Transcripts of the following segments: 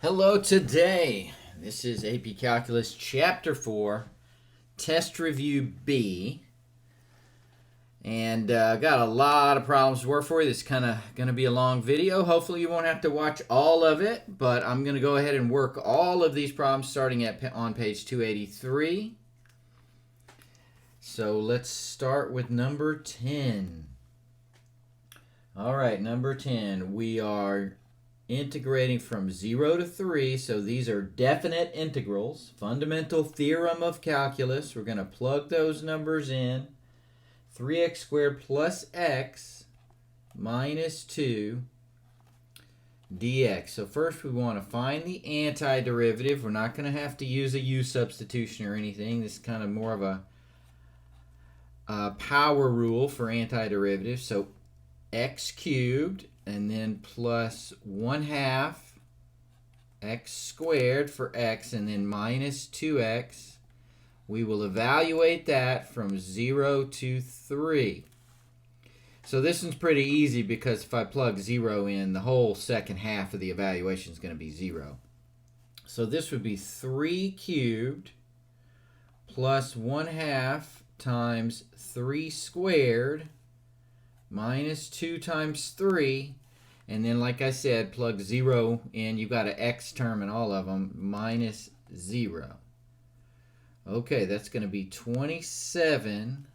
Hello today. This is AP Calculus Chapter 4, Test Review B. And got a lot of problems to work for you. This is kind of going to be a long video. Hopefully you won't have to watch all of it, but I'm going to go ahead and work all of these problems starting on page 283. So let's start with number 10. All right, number 10. We are integrating from 0 to 3, so these are definite integrals. Fundamental theorem of calculus. We're going to plug those numbers in. 3x squared plus x minus 2 dx. So first we want to find the antiderivative. We're not going to have to use a u substitution or anything. This is kind of more of a power rule for antiderivatives. So x cubed and then plus 1/2 x squared for x and then minus 2x. We will evaluate that from 0 to 3. So this one's pretty easy because if I plug 0 in, the whole second half of the evaluation is going to be 0. So this would be 3 cubed plus 1/2 times 3 squared minus 2 times 3, and then like I said, plug 0 in. You've got an x term in all of them, minus 0. Okay, that's going to be 27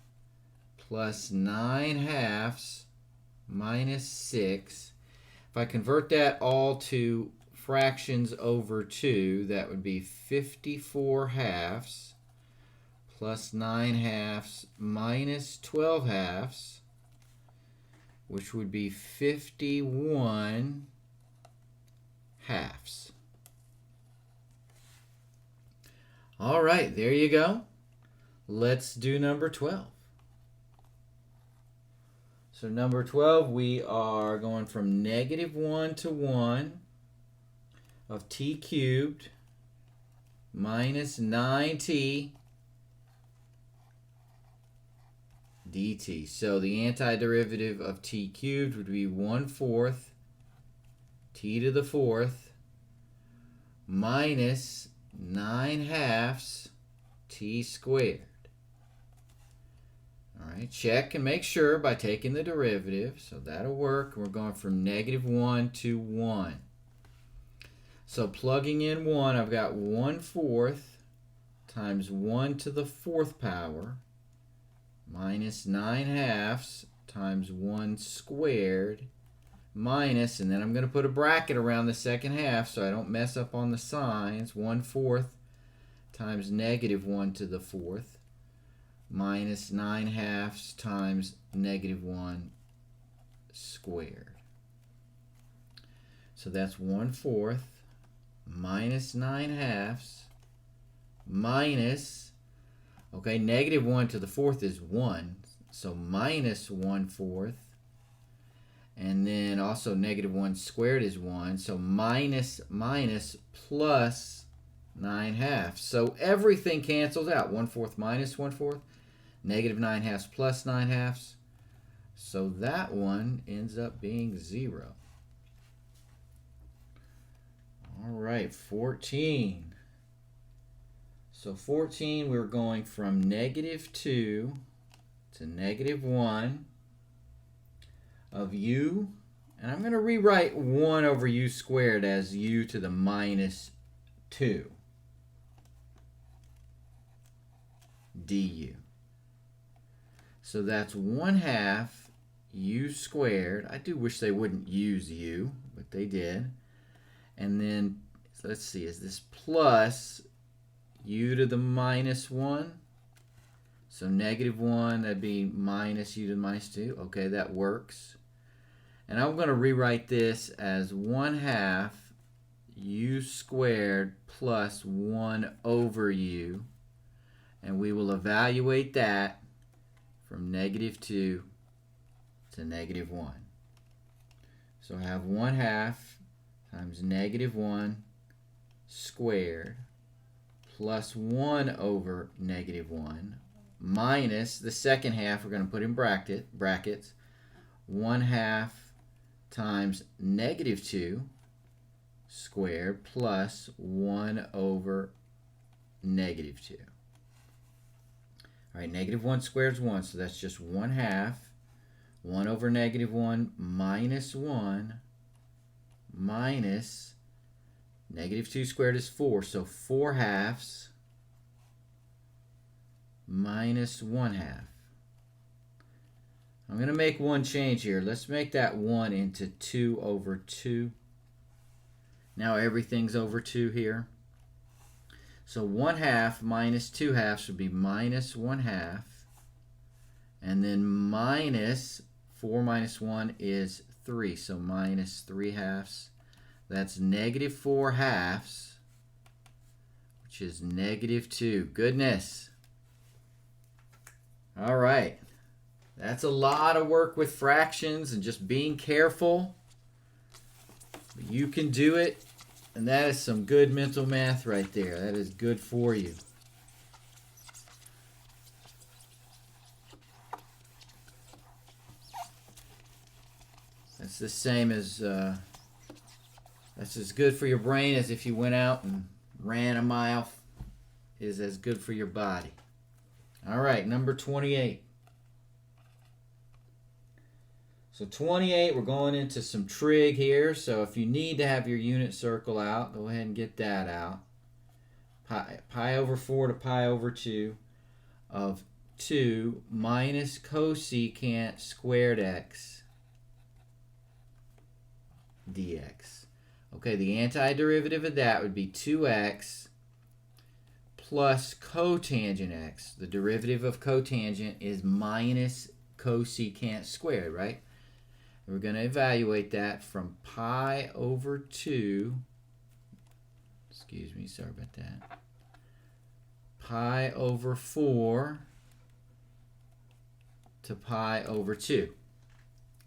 plus 9/2 minus 6. If I convert that all to fractions over 2, that would be 54/2 plus 9/2 minus 12/2, which would be 51/2. All right, there you go. Let's do number 12. So number 12, we are going from -1 to 1 of t cubed minus 9t dt. So the antiderivative of t cubed would be 1/4 t to the 4th minus 9/2 t squared. All right, check and make sure by taking the derivative. So that'll work. We're going from -1 to 1. So plugging in 1, I've got 1/4 times 1 to the 4th power minus 9/2 times 1 squared minus, and then I'm going to put a bracket around the second half so I don't mess up on the signs. 1/4 times -1 to the 4th minus 9/2 times -1 squared. So that's 1/4 minus 9/2 minus, okay, -1 to the 4th is 1, so minus 1/4. And then also -1 squared is 1. So minus plus 9/2. So everything cancels out. 1/4 minus 1/4. -9/2 plus 9/2. So that one ends up being 0. All right, 14. So 14, we're going from -2 to -1. Of u, and I'm going to rewrite 1 over u squared as u to the minus 2 du. So that's 1/2 u squared. I do wish they wouldn't use u, but they did. And then, so let's see, is this plus u to the minus 1? So -1, that'd be minus u to the minus 2. Okay, that works. And I'm going to rewrite this as 1/2 u squared plus 1 over u. And we will evaluate that from -2 to -1. So I have 1/2 times -1 squared plus 1 over -1 minus the second half, we're going to put in brackets, 1/2 times -2 squared plus 1 over negative 2. All right, negative 1 squared is 1, so that's just 1/2. 1 over negative 1 minus 1 minus negative 2 squared is 4, so 4/2 minus 1/2. I'm going to make one change here. Let's make that 1 into 2 over 2. Now everything's over 2 here. So 1/2 minus 2/2 would be minus 1/2. And then minus 4 minus 1 is 3. So minus 3/2. That's negative 4/2, which is negative 2. Goodness. All right. That's a lot of work with fractions and just being careful. But you can do it, and that is some good mental math right there. That is good for you. That's the same as, that's as good for your brain as if you went out and ran a mile, is as good for your body. All right, number 28. So 28, we're going into some trig here. So if you need to have your unit circle out, go ahead and get that out. Pi over 4 to pi over 2 of 2 minus cosecant squared x dx. Okay, the antiderivative of that would be 2x plus cotangent x. The derivative of cotangent is minus cosecant squared, right? We're going to evaluate that from pi over 2, excuse me, sorry about that, pi over 4 to pi over 2.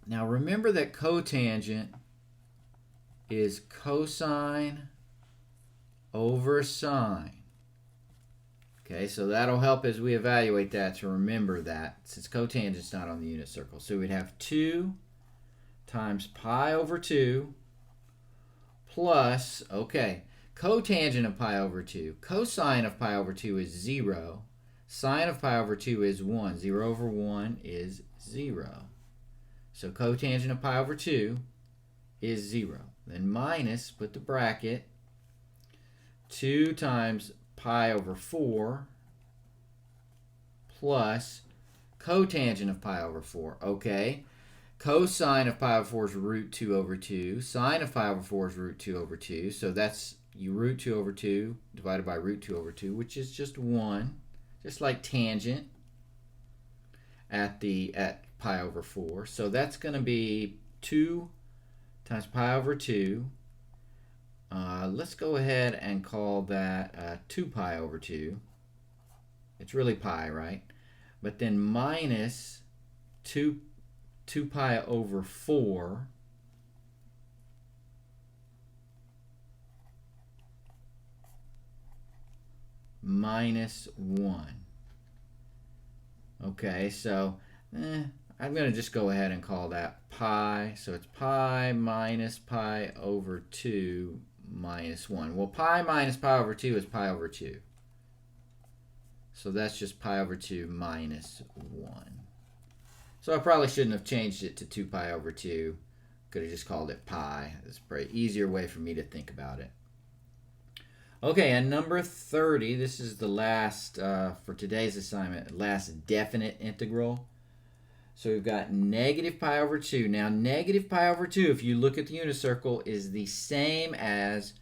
Now remember that cotangent is cosine over sine. Okay, so that'll help as we evaluate that to remember that, since cotangent's not on the unit circle. So we'd have 2 times pi over 2 plus, okay, cotangent of pi over 2. Cosine of pi over 2 is 0. Sine of pi over 2 is 1. 0 over 1 is 0. So cotangent of pi over 2 is 0. Then minus, put the bracket, 2 times pi over 4 plus cotangent of pi over 4. Okay, cosine of pi over 4 is root 2 over 2. Sine of pi over 4 is root 2 over 2. So that's, you root 2 over 2 divided by root 2 over 2, which is just 1. Just like tangent at pi over 4. So that's going to be 2 times pi over 2. Let's go ahead and call that 2 pi over 2. It's really pi, right? But then minus 2 pi over 4 minus 1. Okay, so I'm going to just go ahead and call that pi. So it's pi minus pi over 2 minus 1. Well, pi minus pi over 2 is pi over 2. So that's just pi over 2 minus 1. So I probably shouldn't have changed it to 2 pi over 2. Could have just called it pi. That's a pretty easier way for me to think about it. Okay, and number 30, this is the last, for today's assignment, last definite integral. So we've got negative pi over 2. Now, negative pi over 2, if you look at the unit circle, is the same as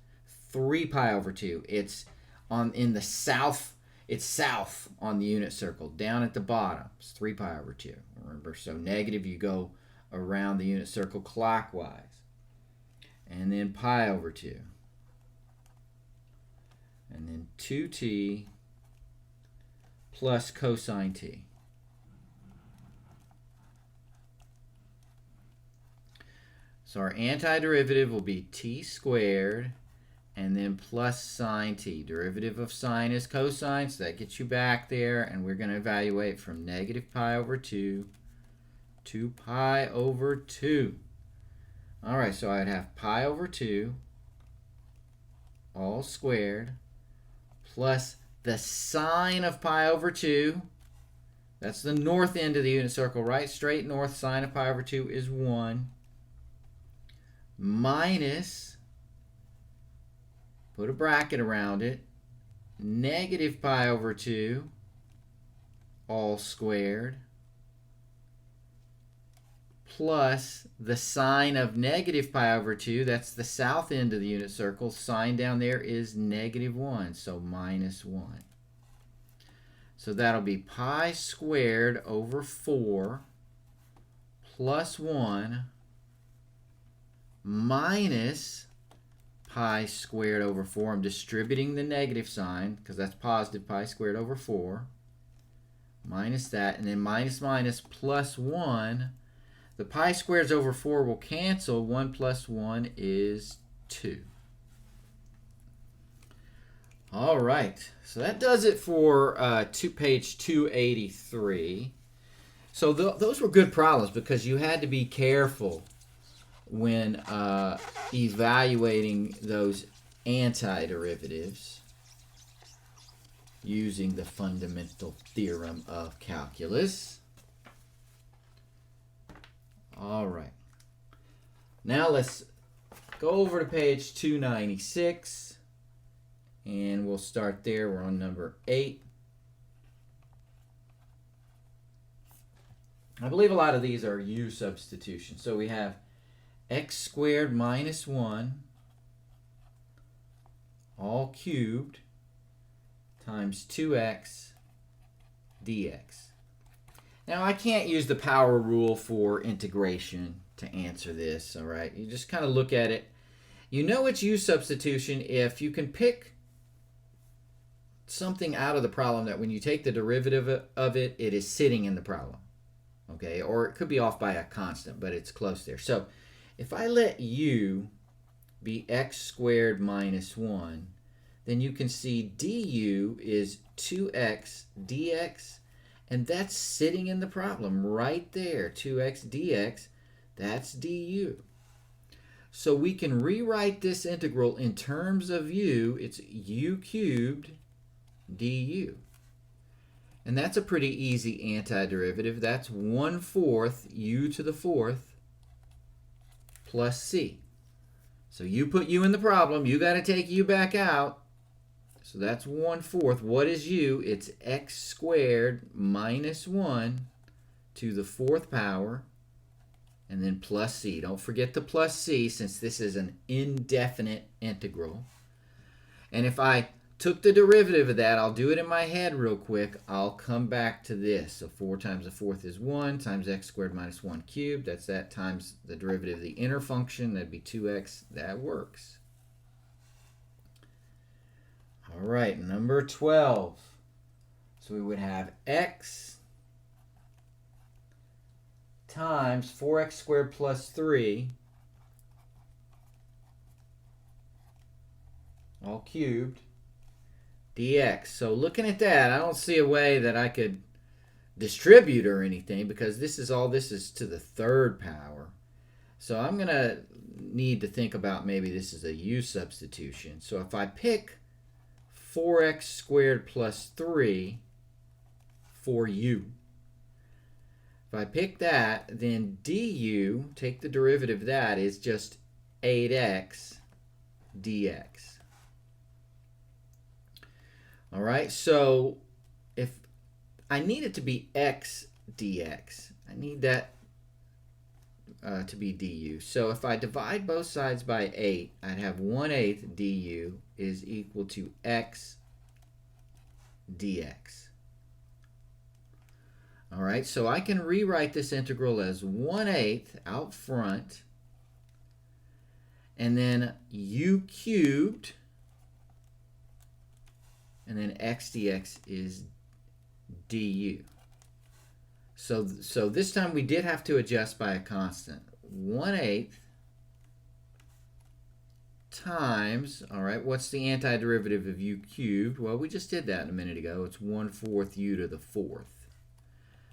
3 pi over 2. It's in the south. It's south on the unit circle. Down at the bottom, it's 3 pi over 2. Remember, so negative, you go around the unit circle clockwise. And then pi over 2. And then 2t plus cosine t. So our antiderivative will be t squared and then plus sine t. Derivative of sine is cosine, so that gets you back there, and we're going to evaluate from negative pi over 2 to pi over 2. All right, so I'd have pi over 2 all squared, plus the sine of pi over 2. That's the north end of the unit circle, right? Straight north, sine of pi over 2 is 1. Minus, put a bracket around it, negative pi over 2, all squared, plus the sine of negative pi over 2, that's the south end of the unit circle. Sine down there is negative 1, so minus 1. So that'll be pi squared over 4 plus 1 minus pi squared over 4. I'm distributing the negative sign because that's positive pi squared over 4. Minus that, and then minus minus plus 1. The pi squares over 4 will cancel. 1 plus 1 is 2. All right, so that does it for page 283. So those were good problems because you had to be careful when evaluating those antiderivatives using the fundamental theorem of calculus. All right. Now let's go over to page 296, and we'll start there. We're on number 8. I believe a lot of these are U substitution. So we have x squared minus 1 all cubed times 2x dx. Now I can't use the power rule for integration to answer this, all right? You just kind of look at it. You know it's U substitution if you can pick something out of the problem that when you take the derivative of it, it is sitting in the problem, okay? Or it could be off by a constant, but it's close there. So if I let U be x squared minus 1, then you can see du is 2x dx, and that's sitting in the problem right there. 2x dx, that's du. So we can rewrite this integral in terms of u. It's u cubed du. And that's a pretty easy antiderivative. That's 1/4 u to the 4th plus c. So you put u in the problem. You got to take u back out. So that's 1/4. What is u? It's x squared minus 1 to the 4th power, and then plus c. Don't forget the plus c since this is an indefinite integral. And if I took the derivative of that, I'll do it in my head real quick. I'll come back to this. So 4 times the 4th is 1 times x squared minus 1 cubed. That's that times the derivative of the inner function. That'd be 2x. That works. All right, number 12. So we would have x times 4x squared plus 3 all cubed dx. So looking at that, I don't see a way that I could distribute or anything because this is to the 3rd power. So I'm going to need to think about maybe this is a u substitution. So if I pick 4x squared plus 3 for u. If I pick that, then du, take the derivative of that, is just 8x dx. All right, so if I need it to be x dx, I need that to be du. So if I divide both sides by 8, I'd have 1/8 du is equal to x dx. All right, so I can rewrite this integral as 1/8 out front, and then u cubed, and then x dx is du. So this time we did have to adjust by a constant. 1/8 times, all right, what's the antiderivative of u cubed? Well, we just did that a minute ago. It's 1/4 u to the 4th.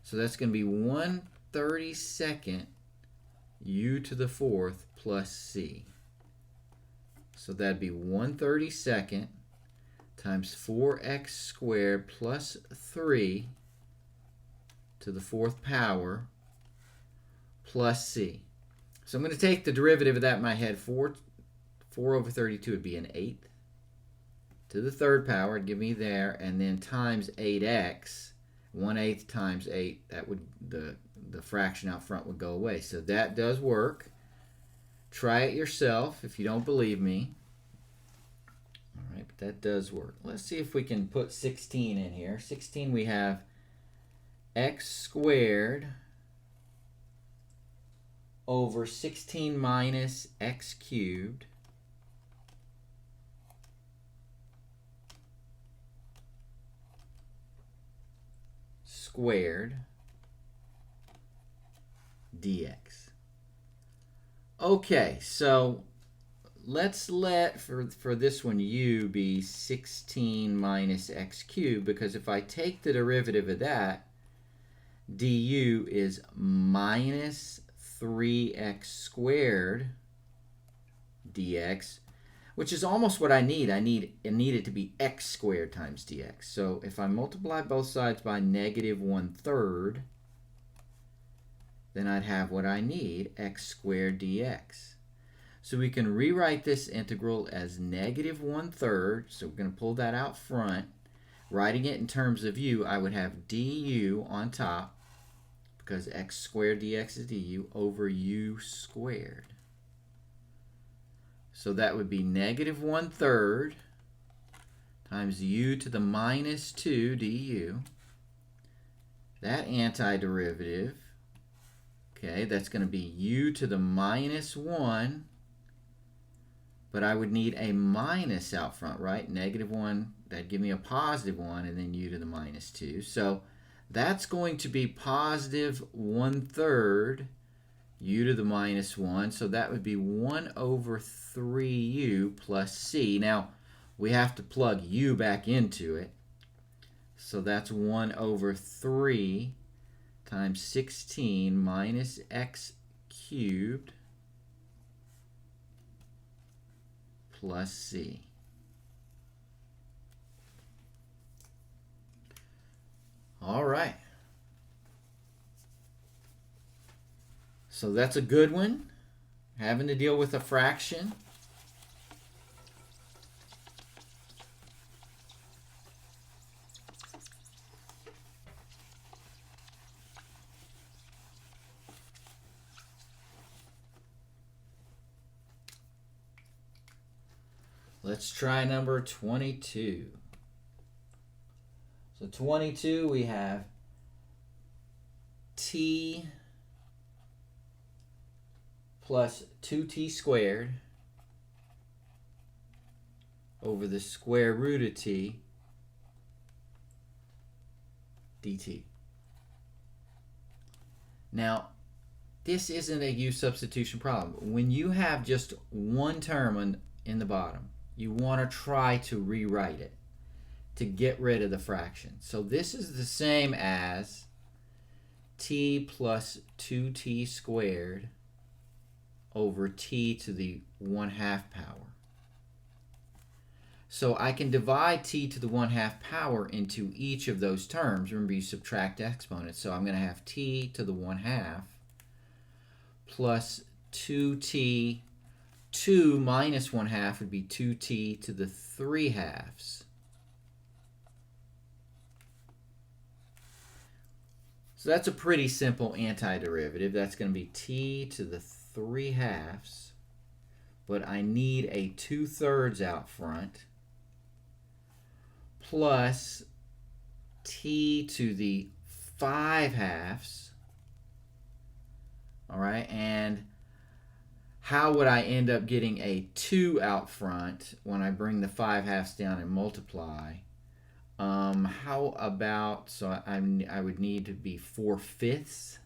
So that's going to be 1/32 u to the 4th plus c. So that'd be 1/32 times 4x squared plus 3 to the 4th power plus c. So I'm going to take the derivative of that in my head. 4 over 32 would be an 1/8 to the 3rd power. It'd give me there. And then times 8x. 1/8 times 8. That would the fraction out front would go away. So that does work. Try it yourself if you don't believe me. All right, but that does work. Let's see if we can put 16 in here. 16, we have x squared over 16 minus x cubed squared dx. Okay, so let's let, for this one, u be 16 minus x cubed, because if I take the derivative of that, du is minus 3x squared dx, which is almost what I need. I need it to be x squared times dx. So if I multiply both sides by negative 1/3, then I'd have what I need, x squared dx. So we can rewrite this integral as negative 1/3. So we're going to pull that out front. Writing it in terms of u, I would have du on top, because x squared dx is du, over u squared. So that would be negative 1/3 times u to the minus 2 du. That antiderivative, okay, that's going to be u to the minus 1, but I would need a minus out front, right? Negative 1, that'd give me a positive 1, and then u to the minus 2. So that's going to be positive 1/3 u to the minus 1. So that would be 1 over 3u plus c. Now, we have to plug u back into it. So that's 1 over 3 times 16 minus x cubed plus c. All right. So that's a good one. Having to deal with a fraction. Let's try number 22. So 22, we have t plus 2t squared over the square root of t dt. Now, this isn't a u substitution problem. When you have just one term in the bottom, you want to try to rewrite it to get rid of the fraction. So this is the same as t plus 2t squared over t to the 1/2 power. So I can divide t to the 1/2 power into each of those terms. Remember, you subtract exponents. So I'm going to have t to the 1/2 plus 2t. 2 minus 1/2 would be 2t to the 3/2. So that's a pretty simple antiderivative. That's going to be t to the 3/2, but I need a 2/3 out front, plus t to the 5/2. All right, and how would I end up getting a 2 out front when I bring the 5/2 down and multiply? How about, so I would need to be 4/5.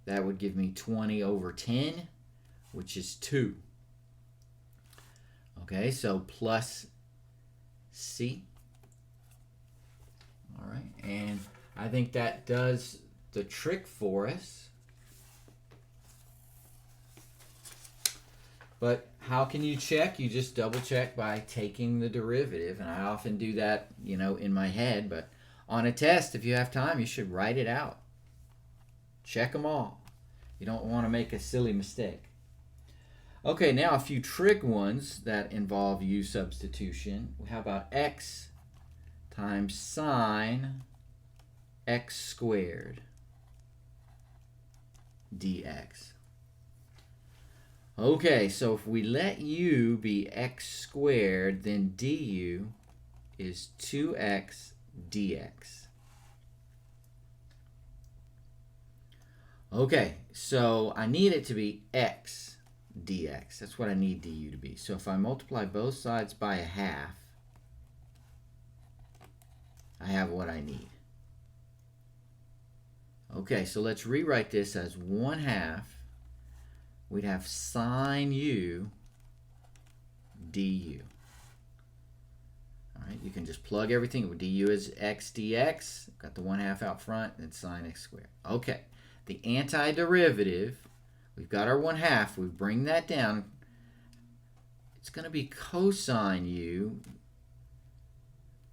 That would give me 20 over 10, which is 2. Okay, so plus c. All right, and I think that does the trick for us. But how can you check? You just double check by taking the derivative, and I often do that, in my head, but on a test, if you have time, you should write it out. Check them all. You don't want to make a silly mistake. Okay, now a few trick ones that involve u substitution. How about x times sine x squared dx? Okay, so if we let u be x squared, then du is 2x dx. Okay, so I need it to be x dx. That's what I need du to be. So if I multiply both sides by a half, I have what I need. Okay, so let's rewrite this as 1/2. We'd have sine u du. All right, you can just plug everything. Du is x dx. Got the 1/2 out front, and sine x squared. Okay, the antiderivative, we've got our 1/2. We bring that down. It's going to be cosine u,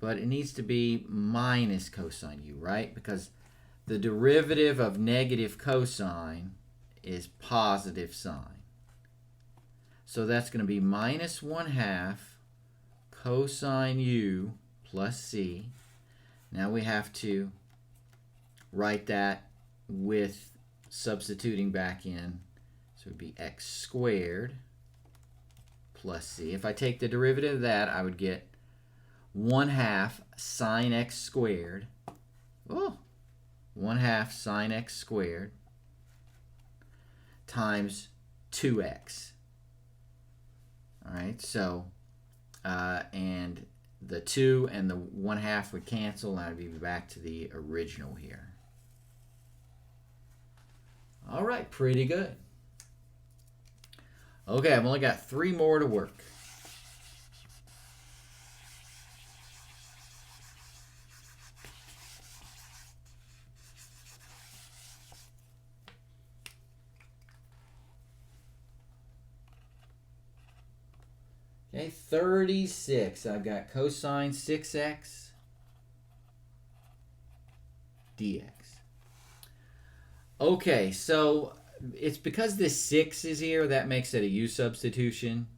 but it needs to be minus cosine u, right? Because the derivative of negative cosine is positive sine. So that's going to be minus 1/2 cosine u plus c. Now we have to write that with substituting back in. So it would be x squared plus c. If I take the derivative of that, I would get 1/2 sine x squared. Oh, 1/2 sine x squared times 2x. All right, so, and the 2 and the 1/2 would cancel, and I'd be back to the original here. All right, pretty good. Okay, I've only got 3 more to work. Okay, 36. I've got cosine 6x dx. Okay, so it's because this 6 is here, that makes it a u substitution.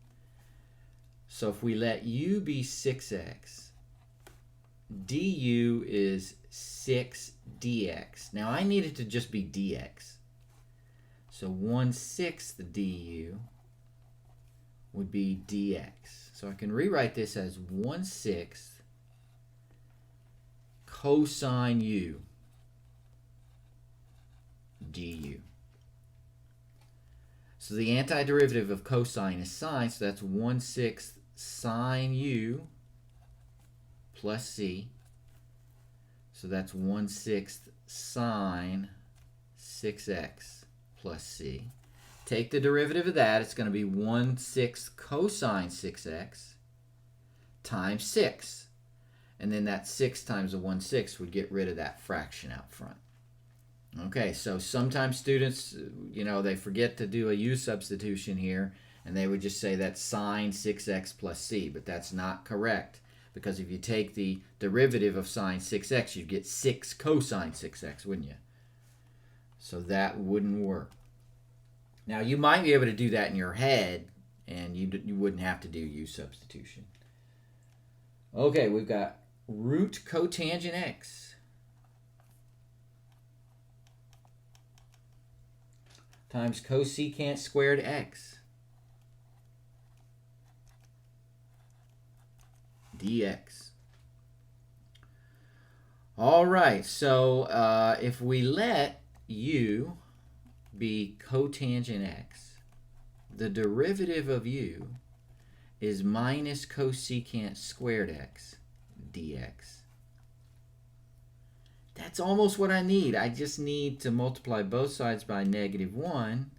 So if we let u be 6x, du is 6 dx. Now I need it to just be dx. So 1/6 du would be dx. So I can rewrite this as 1/6 cosine u du. So the antiderivative of cosine is sine, so that's 1/6 sine u plus c. So that's 1/6 sine 6x plus c. Take the derivative of that, it's going to be 1/6 cosine 6x times 6. And then that 6 times the 1/6 would get rid of that fraction out front. Okay, so sometimes students, they forget to do a u substitution here, and they would just say that's sine 6x plus c, but that's not correct, because if you take the derivative of sine 6x, you'd get 6 cosine 6x, wouldn't you? So that wouldn't work. Now, you might be able to do that in your head, and you wouldn't have to do u substitution. Okay, we've got root cotangent x times cosecant squared x dx. All right, so if we let u be cotangent x, the derivative of u is minus cosecant squared x dx. That's almost what I need. I just need to multiply both sides by -1,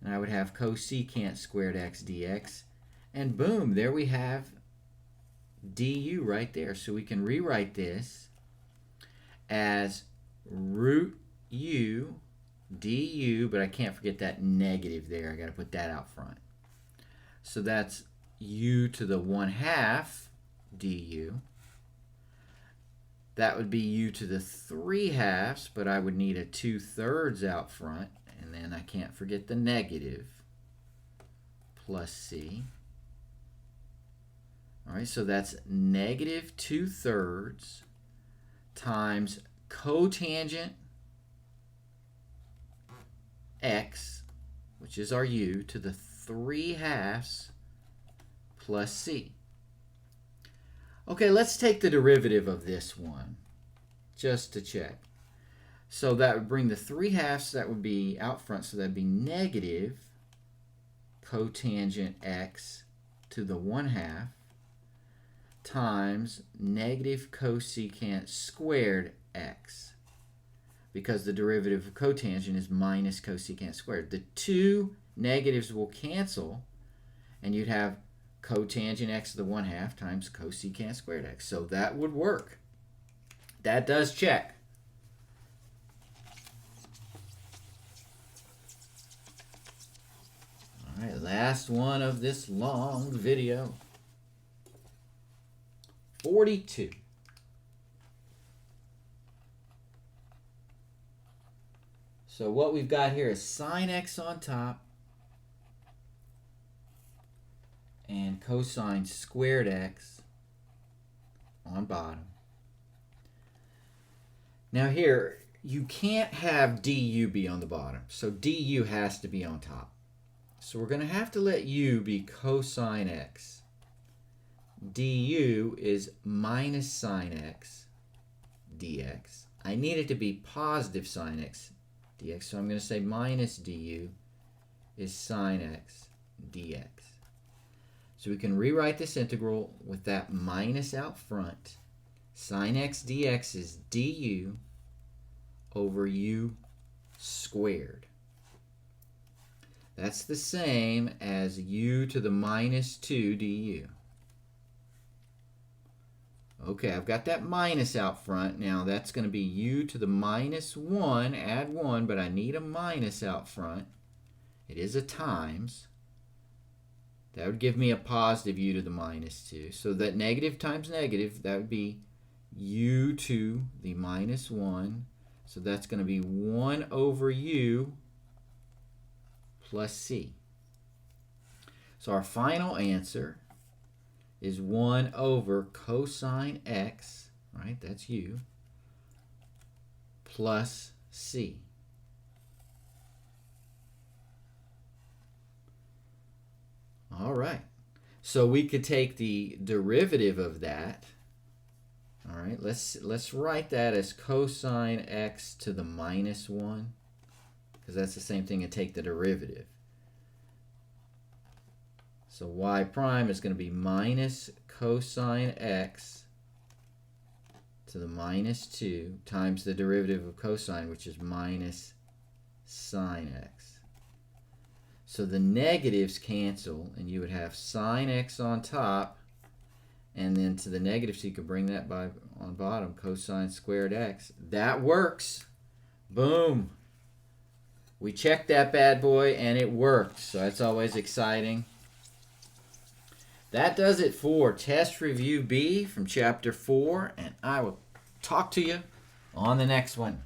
and I would have cosecant squared x dx, and boom, there we have du right there. So we can rewrite this as root u du, but I can't forget that negative there. I got to put that out front. So that's u to the 1/2 du. That would be u to the 3/2, but I would need a 2/3 out front. And then I can't forget the negative plus c. All right, so that's negative 2/3 times cotangent x, which is our u, to the 3/2 plus c. Okay, let's take the derivative of this one just to check. So that would bring the 3/2, that would be out front, so that would be negative cotangent x to the 1/2 times negative cosecant squared x, because the derivative of cotangent is minus cosecant squared. The two negatives will cancel, and you'd have cotangent x to the 1/2 times cosecant squared x. So that would work. That does check. All right, last one of this long video. 42. So what we've got here is sine x on top and cosine squared x on bottom. Now here, you can't have du be on the bottom, so du has to be on top. So we're going to have to let u be cosine x. Du is minus sine x dx. I need it to be positive sine x dx, so I'm going to say minus du is sine x dx. So we can rewrite this integral with that minus out front. Sine x dx is du over u squared. That's the same as u to the minus 2 du. Okay, I've got that minus out front. Now that's going to be u to the minus 1, add 1, but I need a minus out front. It is a times. That would give me a positive u to the minus 2. So that negative times negative, that would be u to the minus 1. So that's going to be 1 over u plus c. So our final answer is 1 over cosine x, right, that's u, plus c. All right, so we could take the derivative of that. All right, let's write that as cosine x to the minus 1, because that's the same thing as take the derivative. So y prime is going to be minus cosine x to the minus 2 times the derivative of cosine, which is minus sine x. So the negatives cancel, and you would have sine x on top, and then to the negative, so you could bring that by on bottom, cosine squared x. That works. Boom. We checked that bad boy, and it worked. So that's always exciting. That does it for Test Review B from Chapter 4, and I will talk to you on the next one.